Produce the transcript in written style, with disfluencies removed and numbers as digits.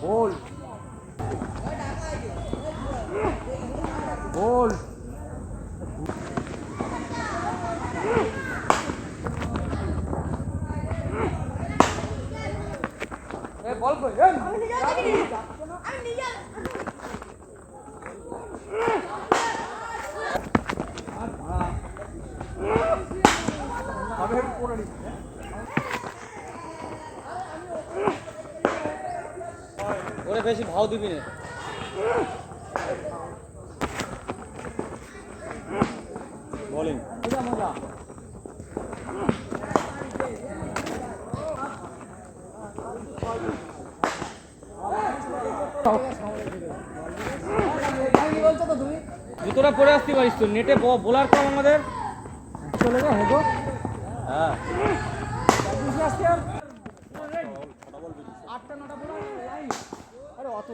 বল বল বল কই আমি নিজে ওরে বেশি ভাও দিবি না বোলিং মজা মজা জুতোটা পরে আসতে পারিস তো নেটে বোলার কম আমাদের চলে যা হেগো হ্যাঁ আসতে আর 8টা 9টা বোলার লাইন আরে অত